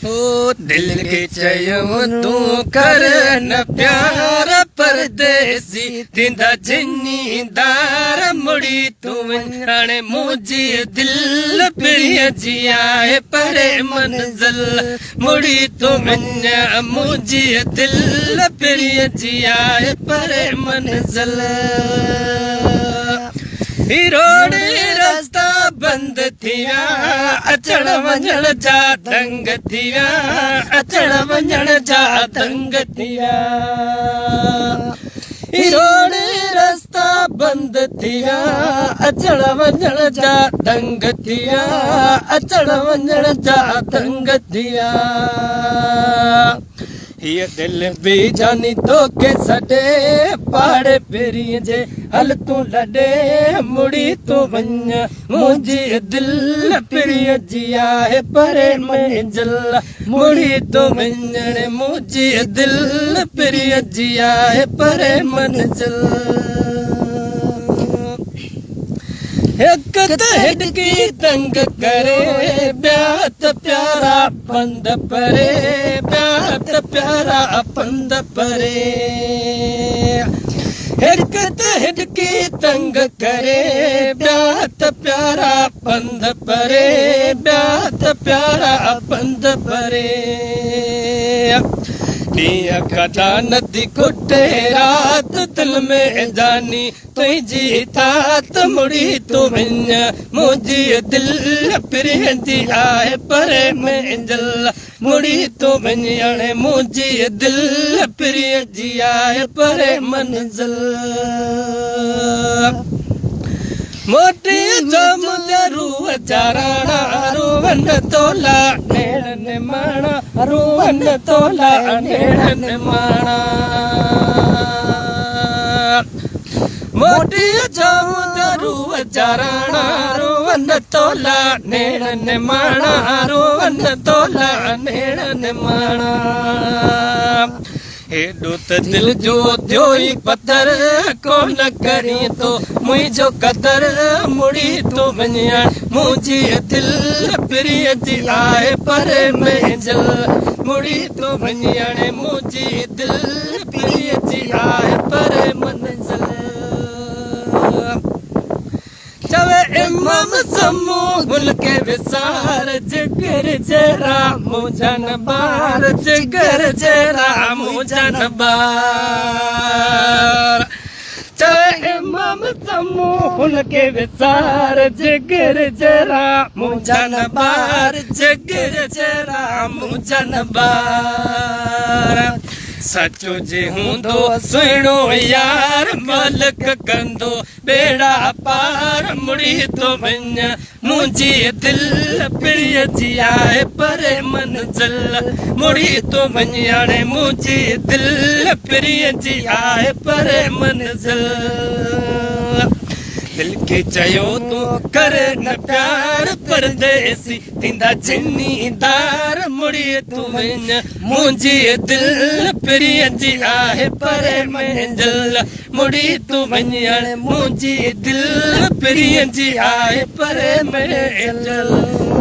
ओ दिल के चयो तू कर न प्यार परदेसी दिंदा जिन्नीदार मुड़ी तू वञण मुंहिंजी दिल प्रिय जिया है परे मंज़िल मुड़ी तू वञ मुंहिंजी दिल प्रिय जिया है परे मंज़िल रोड रास्ता बंद थिया अचण वञण जा दंग थिया अचण वञण जा दंग थिया रोड रास्ता बंद थिया अचण वञण जा दंग थिया अचण वञण जा दंग थिया ये दिल भी जानी तो के सडे पाड़े पेरी जे हल तू लडे मुड़ी तू वञ मुंहिंजी दिल प्रिय जिया है परे मंज़िल मुड़ी तू वञण मुंहिंजी दिल प्रिय जिया है परे मंज़िल एक हिडकी तंग करे ब्यात प्यारा पंद परे ब्यात प्यारा पंद परे एक हिडकी तंग करे ब्यात प्यारा पंद परे ब्यात प्यारा पंद परे कदा नदी कुटे रात दिल में जानी तुझी तात मुड़ी तू वञ मुंहिंजी दिल प्रिय जी आहे परे मंज़िल मुड़ी तू वञण मुंहिंजी दिल प्रिय जी आहे परे मंज़िल मोटी जम रूह चाराणा रूवन तोला नेड़न माणा रूवन तोला नेड़न माणा मोटी जम रूह चाराणा रूवन तोला नेड़न माणा रूवन तोला नेड़न माणा हेॾो त दिल जो थियो ई पत्थर कोन करी तो मुंहिंजो कदर मुड़ी तो वञण मुंहिंजी दिल प्रिय जी आहे परे मंज़िल मुड़ी तो वञण मुंहिंजी दिल प्रिय जी आहे परे मंज़िल चवे इमाम समूह के विसार जिगर जरा मुझन बार जिगर जरा मुझन बार चवे इमाम समूह के विसार जिगर जरा मुझन बार जिगर जरा मुझन बार सचो जे हूंदो सुहिणो यार मालिक कंदो बेड़ा पार मुड़ी तो वञ मुंहिंजी दिल प्रिय जी आहे परे मंज़िल मुड़ी तो वञण मुंहिंजी दिल प्रिय जी आहे परे मंज़िल दिल के चयो तू कर न प्यार परदेसी थींदा जिन्नीदार मुड़ी तू वञ मुंहिंजी दिल प्रिय जी आहे परे मंज़िल मुड़ी तू वञण मुंहिंजी दिल प्रिय जी आहे परे मंज़िल